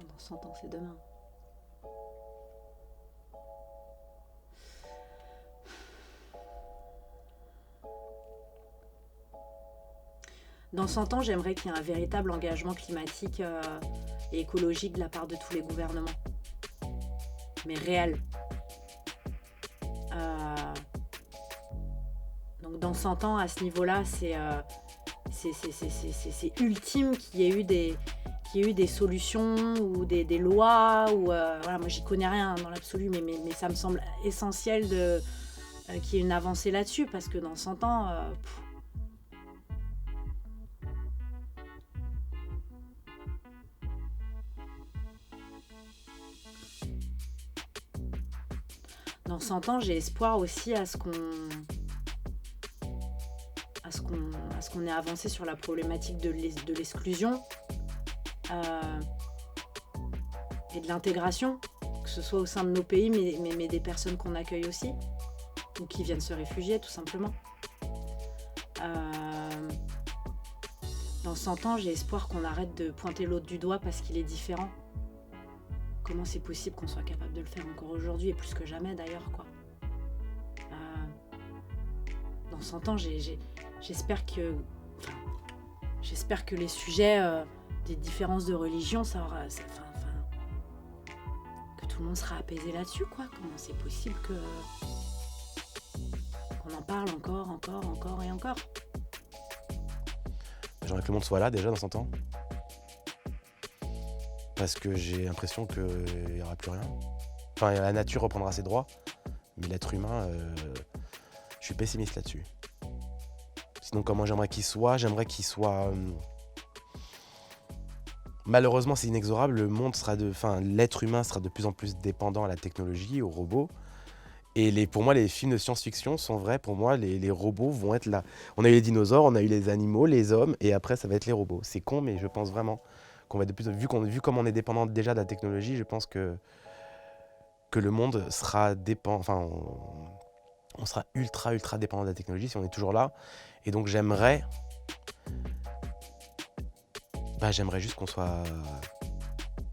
dans 100 ans, c'est demain. Dans 100 ans, j'aimerais qu'il y ait un véritable engagement climatique et écologique de la part de tous les gouvernements. Mais réel. Donc dans 100 ans, à ce niveau-là, c'est ultime qu'il y ait eu des solutions ou des lois. Voilà, moi, j'y connais rien dans l'absolu, mais ça me semble essentiel qu'il y ait une avancée là-dessus, parce que dans 100 ans... Dans 100 ans, j'ai espoir aussi à ce qu'on ait avancé sur la problématique de l'exclusion et de l'intégration, que ce soit au sein de nos pays, mais des personnes qu'on accueille aussi, ou qui viennent se réfugier, tout simplement. Dans 100 ans, j'ai espoir qu'on arrête de pointer l'autre du doigt parce qu'il est différent. Comment c'est possible qu'on soit capable de le faire encore aujourd'hui, et plus que jamais d'ailleurs, quoi. Dans 100 ans, j'espère que les sujets des différences de religion, que tout le monde sera apaisé là-dessus, quoi. Comment c'est possible qu'on en parle encore et encore. J'aimerais que le monde soit là déjà dans 100 ans. Parce que j'ai l'impression qu'il n'y aura plus rien. Enfin, la nature reprendra ses droits, mais l'être humain, je suis pessimiste là-dessus. Sinon, comment j'aimerais qu'il soit malheureusement, c'est inexorable, l'être humain sera de plus en plus dépendant à la technologie, aux robots. Et pour moi, les films de science-fiction sont vrais. Pour moi, les robots vont être là. On a eu les dinosaures, on a eu les animaux, les hommes, et après, ça va être les robots. C'est con, mais je pense vraiment qu'on va vu comme on est dépendant déjà de la technologie, je pense que le monde sera on sera ultra dépendant de la technologie si on est toujours là. Et donc j'aimerais juste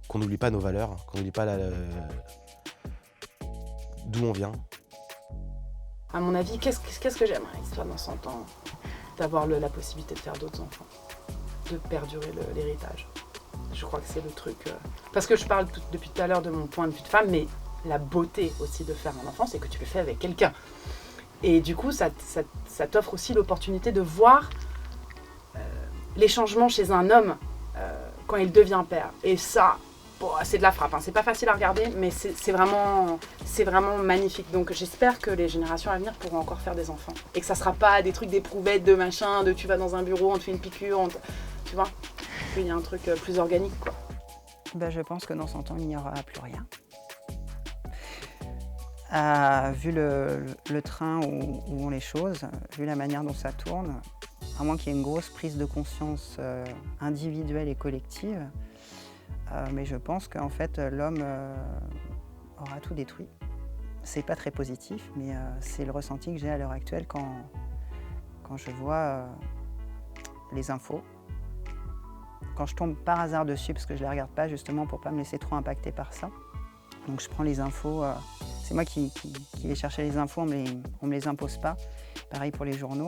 qu'on n'oublie pas nos valeurs, qu'on n'oublie pas d'où on vient. À mon avis, qu'est-ce que j'aimerais, histoire dans 100 ans, d'avoir la possibilité de faire d'autres enfants, de perdurer l'héritage. Je crois que c'est le truc. Parce que je parle depuis tout à l'heure de mon point de vue de femme, mais la beauté aussi de faire un enfant, c'est que tu le fais avec quelqu'un. Et du coup, ça t'offre aussi l'opportunité de voir les changements chez un homme quand il devient père. Et ça, c'est de la frappe. Hein. C'est pas facile à regarder, mais c'est vraiment magnifique. Donc j'espère que les générations à venir pourront encore faire des enfants. Et que ça sera pas des trucs d'éprouvettes, de machin, de tu vas dans un bureau, on te fait une piqûre, tu vois. Il y a un truc plus organique, quoi. Je pense que dans 100 ans, il n'y aura plus rien. Vu le train où vont les choses, vu la manière dont ça tourne, à moins qu'il y ait une grosse prise de conscience individuelle et collective, mais je pense qu'en fait, l'homme aura tout détruit. C'est pas très positif, mais c'est le ressenti que j'ai à l'heure actuelle quand je vois les infos. Quand je tombe par hasard dessus, parce que je ne les regarde pas justement pour ne pas me laisser trop impacter par ça. Donc je prends les infos, c'est moi qui vais chercher les infos, on ne me les impose pas. Pareil pour les journaux.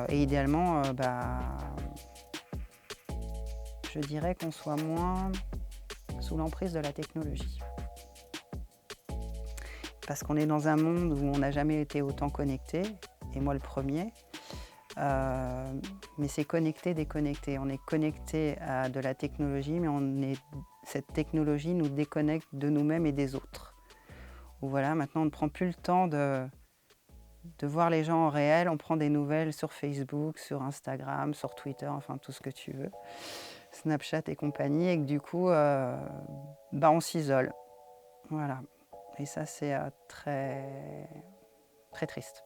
Et idéalement, je dirais qu'on soit moins sous l'emprise de la technologie. Parce qu'on est dans un monde où on n'a jamais été autant connecté, et moi le premier. Mais c'est connecté, déconnecté. On est connecté à de la technologie, mais cette technologie nous déconnecte de nous-mêmes et des autres. Ou voilà, maintenant on ne prend plus le temps de voir les gens en réel, on prend des nouvelles sur Facebook, sur Instagram, sur Twitter, enfin tout ce que tu veux, Snapchat et compagnie, et que du coup, on s'isole. Voilà. Et ça, c'est très, très triste.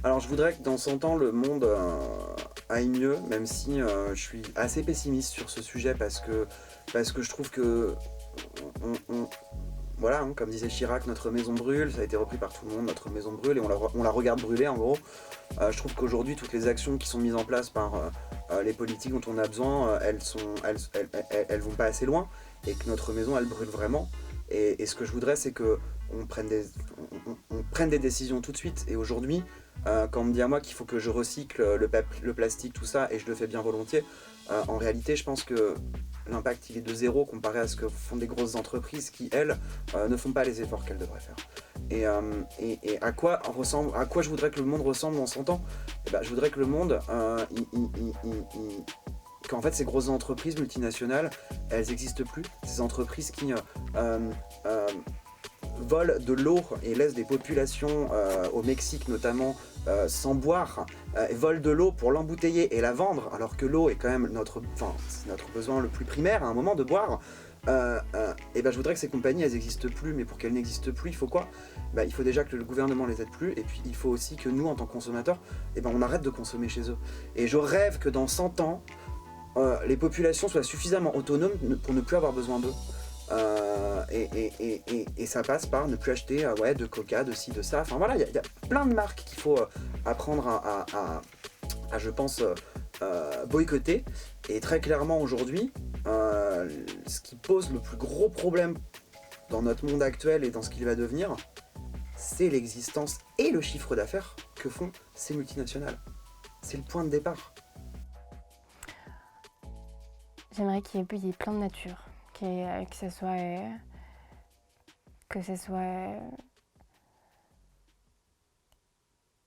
Alors je voudrais que dans 100 ans, le monde aille mieux, même si je suis assez pessimiste sur ce sujet parce que je trouve que, voilà, hein, comme disait Chirac, notre maison brûle, ça a été repris par tout le monde, notre maison brûle, et on la regarde brûler en gros. Je trouve qu'aujourd'hui, toutes les actions qui sont mises en place par les politiques dont on a besoin, elles vont pas assez loin et que notre maison, elle brûle vraiment. Et ce que je voudrais, c'est qu'on prenne des décisions tout de suite. Et aujourd'hui, quand on me dit à moi qu'il faut que je recycle le plastique, tout ça, et je le fais bien volontiers, en réalité, je pense que l'impact il est de 0 comparé à ce que font des grosses entreprises qui, elles, ne font pas les efforts qu'elles devraient faire. Et à quoi je voudrais que le monde ressemble dans 100 ans ? Je voudrais que le monde, qu'en fait ces grosses entreprises multinationales, elles n'existent plus. Ces entreprises qui volent de l'eau et laissent des populations, au Mexique notamment, sans boire, volent de l'eau pour l'embouteiller et la vendre, alors que l'eau est quand même c'est notre besoin le plus primaire à un moment de boire. Je voudrais que ces compagnies elles n'existent plus, mais pour qu'elles n'existent plus, il faut quoi ? Il faut déjà que le gouvernement les aide plus, et puis il faut aussi que nous, en tant que consommateurs, on arrête de consommer chez eux. Et je rêve que dans 100 ans, les populations soient suffisamment autonomes pour ne plus avoir besoin d'eux. Et ça passe par ne plus acheter de coca, de ci, de ça. Enfin voilà, il y a plein de marques qu'il faut apprendre à je pense, boycotter. Et très clairement aujourd'hui, ce qui pose le plus gros problème dans notre monde actuel et dans ce qu'il va devenir, c'est l'existence et le chiffre d'affaires que font ces multinationales. C'est le point de départ. J'aimerais qu'il y ait plein de nature, que ce soit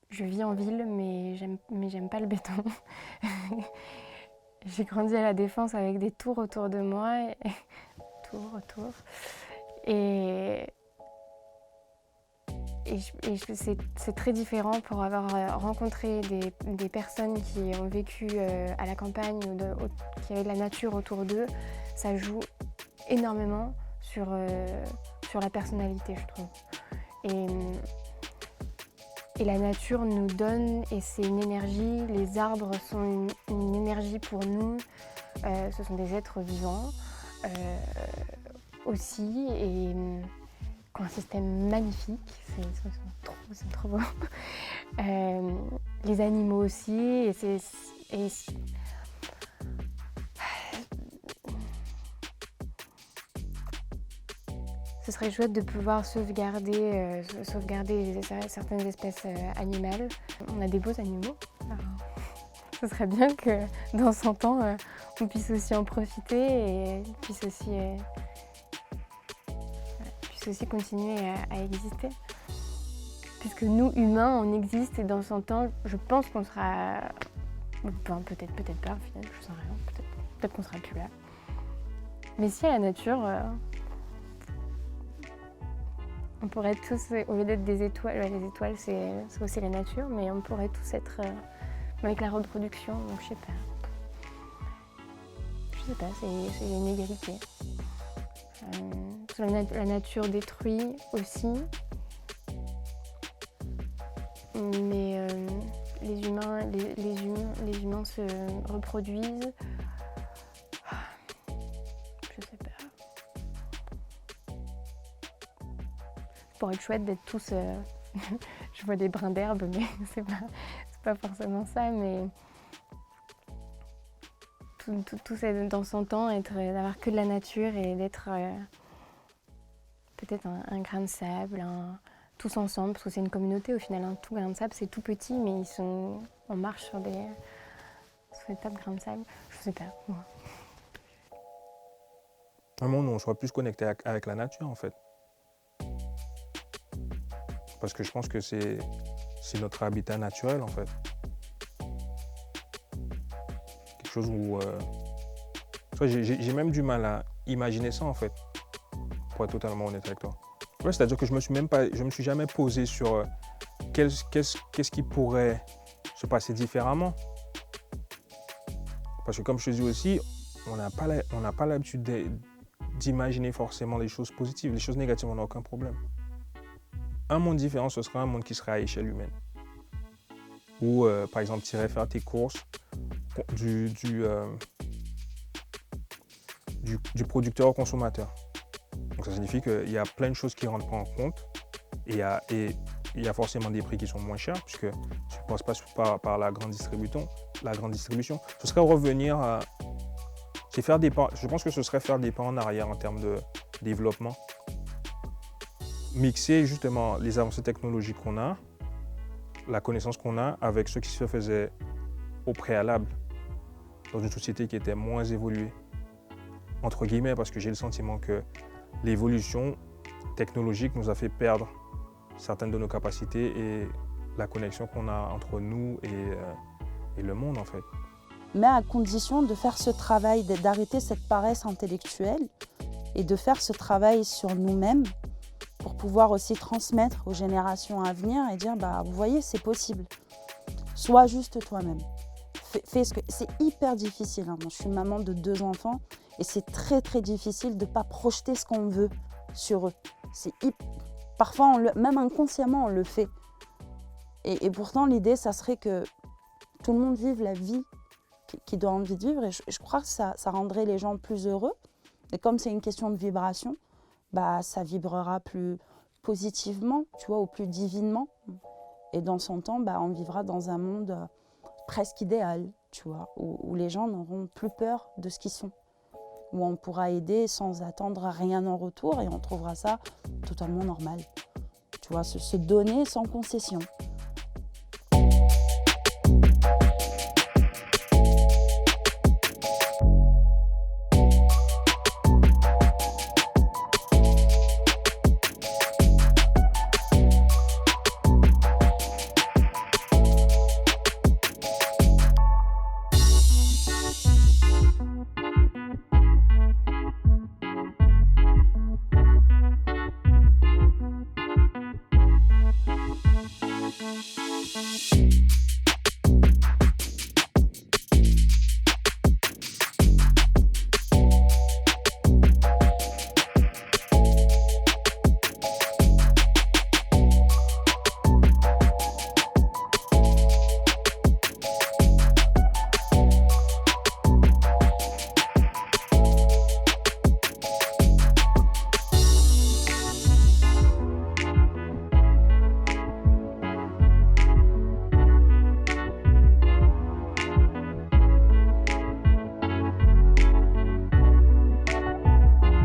je vis en ville, mais j'aime pas le béton. J'ai grandi à La Défense avec des tours autour de moi, c'est très différent pour avoir rencontré des personnes qui ont vécu à la campagne ou qui avaient de la nature autour d'eux. Ça joue énormément sur la personnalité, je trouve. Et la nature nous donne, et c'est une énergie, les arbres sont une énergie pour nous, ce sont des êtres vivants aussi, et qui ont un système magnifique, c'est trop beau. Les animaux aussi, ce serait chouette de pouvoir sauvegarder certaines espèces animales. On a des beaux animaux. Alors, ce serait bien que dans 100 ans, on puisse aussi en profiter et puisse aussi continuer à exister. Puisque nous, humains, on existe et dans 100 ans, je pense qu'on sera... Enfin, peut-être pas, au final, je sais rien. Peut-être qu'on sera plus là. Mais si à la nature... on pourrait tous, au lieu d'être des étoiles, les étoiles c'est aussi la nature, mais on pourrait tous être avec la reproduction, donc je sais pas, c'est une égalité. La nature détruit aussi, mais les humains se reproduisent. Je sais pas. Pour être chouette d'être tous, je vois des brins d'herbe, mais c'est pas forcément ça, mais tout ça dans 100 ans, d'avoir que de la nature et d'être peut-être un grain de sable, tous ensemble, parce que c'est une communauté au final, tout grain de sable c'est tout petit, mais on marche sur des tas de grains de sable, je sais pas. Ouais. Un monde où on soit plus connecté avec la nature en fait. Parce que je pense que c'est notre habitat naturel en fait. Quelque chose où... j'ai même du mal à imaginer ça en fait, pour être totalement honnête avec toi. Ouais, c'est-à-dire que je me suis jamais posé sur qu'est-ce qui pourrait se passer différemment. Parce que comme je te dis aussi, on n'a pas l'habitude d'imaginer forcément les choses positives. Les choses négatives, on n'a aucun problème. Un monde différent, ce serait un monde qui serait à échelle humaine. Où, par exemple, tu irais faire tes courses du producteur au consommateur. Donc ça signifie qu'il y a plein de choses qui ne rentrent pas en compte et il y a forcément des prix qui sont moins chers puisque tu ne passe pas par la grande distribution. Ce serait revenir à... Je pense que ce serait faire des pas en arrière en termes de développement. Mixer justement les avancées technologiques qu'on a, la connaissance qu'on a avec ce qui se faisait au préalable dans une société qui était moins évoluée. Entre guillemets, parce que j'ai le sentiment que l'évolution technologique nous a fait perdre certaines de nos capacités et la connexion qu'on a entre nous et le monde en fait. Mais à condition de faire ce travail, d'arrêter cette paresse intellectuelle et de faire ce travail sur nous-mêmes pour pouvoir aussi transmettre aux générations à venir et dire bah, vous voyez, c'est possible. Sois juste toi-même. Fais ce que... C'est hyper difficile. Hein. Moi, je suis maman de 2 enfants et c'est très très difficile de ne pas projeter ce qu'on veut sur eux. Parfois, même inconsciemment, on le fait. Et pourtant, l'idée, ça serait que tout le monde vive la vie qu'il doit envie de vivre. Et je crois que ça rendrait les gens plus heureux. Et comme c'est une question de vibration, bah, ça vibrera plus positivement, tu vois, ou plus divinement. Et dans son temps, bah, on vivra dans un monde presque idéal, tu vois, où les gens n'auront plus peur de ce qu'ils sont. Où on pourra aider sans attendre rien en retour et on trouvera ça totalement normal. Tu vois, se donner sans concession.